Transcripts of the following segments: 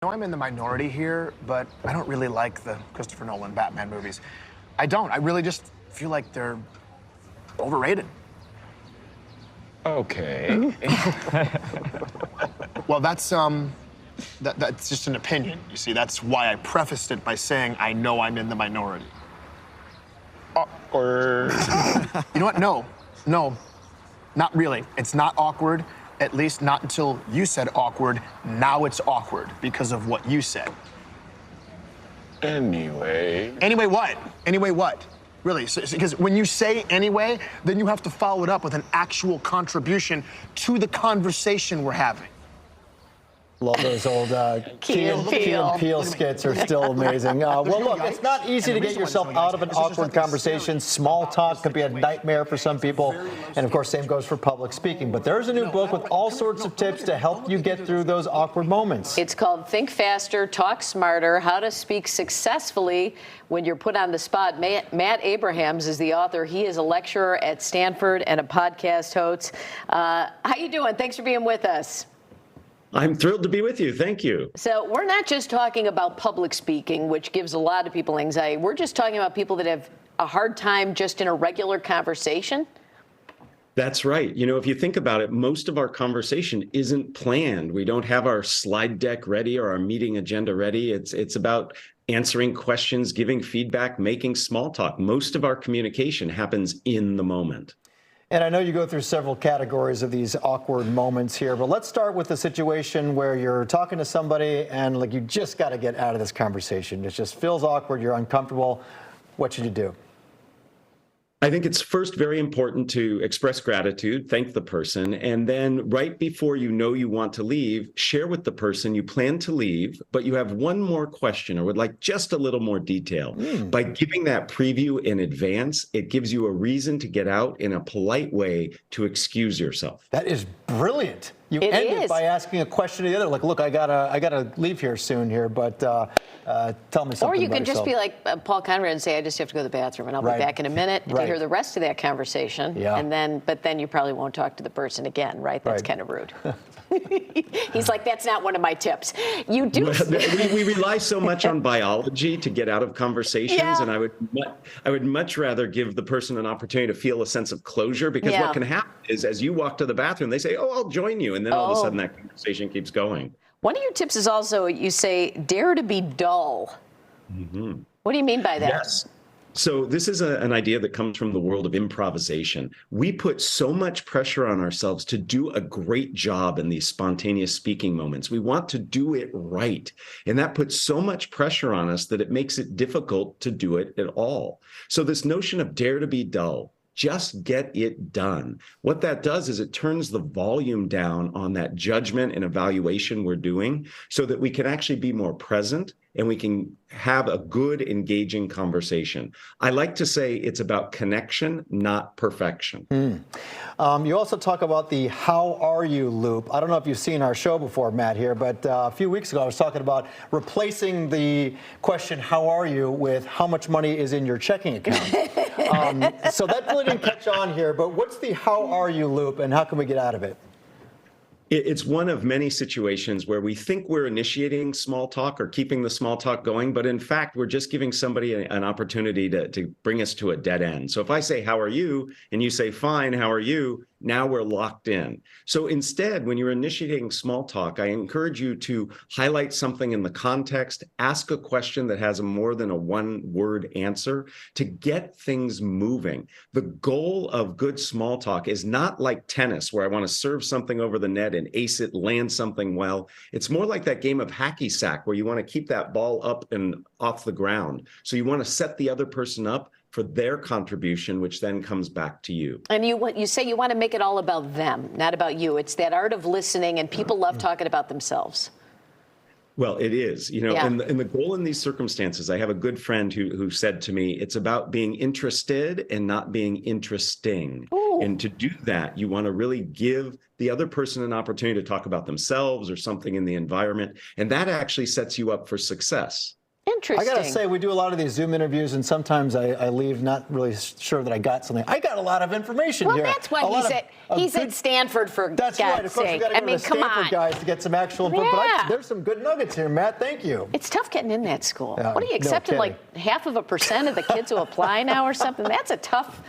I know I'm in the minority here, but I don't really like the Christopher Nolan Batman movies. I don't. I really just feel like they're overrated. Okay. Well, that's just an opinion. You see, that's why I prefaced it by saying I know I'm in the minority. Awkward. You know what? No, not really. It's not awkward. At least not until you said awkward. Now it's awkward because of what you said. Anyway. Anyway what? Anyway what? Really, because when you say anyway, then you have to follow it up with an actual contribution to the conversation we're having. Love those old Key and Peele skits are still amazing. Well, look, it's not easy to get yourself out of an awkward conversation. Small talk could be a nightmare for some people. And of course, same goes for public speaking. But there's a new book with all sorts of tips to help you get through those awkward moments. It's called Think Faster, Talk Smarter, How to Speak Successfully When You're Put on the Spot. Matt Abrahams is the author. He is a lecturer at Stanford and a podcast host. How you doing? Thanks for being with us. I'm thrilled to be with you. Thank you. So we're not just talking about public speaking, which gives a lot of people anxiety. We're just talking about people that have a hard time just in a regular conversation. That's right. You know, if you think about it, most of our conversation isn't planned. We don't have our slide deck ready or our meeting agenda ready. It's about answering questions, giving feedback, making small talk. Most of our communication happens in the moment. And I know you go through several categories of these awkward moments here, but let's start with the situation where you're talking to somebody and like you just got to get out of this conversation. It just feels awkward. You're uncomfortable. What should you do? I think it's first very important to express gratitude, thank the person, and then right before you know you want to leave, share with the person you plan to leave, but you have one more question or would like just a little more detail. By giving that preview in advance, it gives you a reason to get out in a polite way to excuse yourself. That is brilliant. You end it by asking a question to the other, like, look, I gotta leave here soon here, but tell me something. Or you about could just yourself. be like Paul Conrad and say, I just have to go to the bathroom and I'll be back in a minute to hear the rest of that conversation. And but then you probably won't talk to the person again, right? That's kind of rude. He's like, that's not one of my tips. You do. We rely so much on biology to get out of conversations, and I would much rather give the person an opportunity to feel a sense of closure, because what can happen is as you walk to the bathroom, they say, oh, I'll join you. And then all of a sudden that conversation keeps going. One of your tips is also, you say, dare to be dull. What do you mean by that? Yes. So this is an idea that comes from the world of improvisation. We put so much pressure on ourselves to do a great job in these spontaneous speaking moments. We want to do it right. And that puts so much pressure on us that it makes it difficult to do it at all. So this notion of dare to be dull, just get it done. What that does is it turns the volume down on that judgment and evaluation we're doing so that we can actually be more present and we can have a good, engaging conversation. I like to say it's about connection, not perfection. You also talk about the how are you loop. I don't know if you've seen our show before, Matt, here, but a few weeks ago I was talking about replacing the question, how are you, with how much money is in your checking account. So that really didn't catch on here, but what's the how are you loop and how can we get out of it? It's one of many situations where we think we're initiating small talk or keeping the small talk going, but in fact, we're just giving somebody an opportunity to bring us to a dead end. So if I say, how are you? And you say, fine, how are you? Now we're locked in. So instead, when you're initiating small talk, I encourage you to highlight something in the context, ask a question that has more than a one-word answer to get things moving. The goal of good small talk is not like tennis, where I want to serve something over the net and ace it, land something well. It's more like that game of hacky sack, where you want to keep that ball up and off the ground. So you want to set the other person up for their contribution, which then comes back to you. And you say you want to make it all about them, not about you. It's that art of listening, and people love talking about themselves. Well, it is, you know, and the goal in these circumstances, I have a good friend who said to me, it's about being interested and not being interesting. And to do that, you want to really give the other person an opportunity to talk about themselves or something in the environment. And that actually sets you up for success. interesting. I got to say, we do a lot of these Zoom interviews, and sometimes I leave not really sure that I got something. I got a lot of information well, here. Well, that's why he's at Stanford, for God's sake. That's right. Of course, we got to go to the Stanford guys to get some actual input. Yeah. But there's some good nuggets here, Matt. Thank you. It's tough getting in that school. Yeah, what are you accepting, like 0.5% of the kids who apply now or something? That's a tough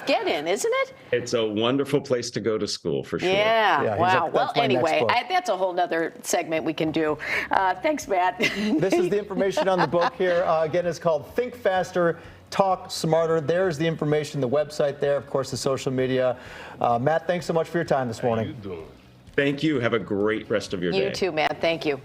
get in, isn't it? It's a wonderful place to go to school, for sure. Yeah, wow. Well, anyway, book. that's a whole nother segment we can do. Thanks, Matt. This is the information on the book here. Again, it's called Think Faster, Talk Smarter. There's the information, the website there, of course, the social media. Matt, thanks so much for your time this morning. Thank you. Have a great rest of your day. You too, Matt. Thank you.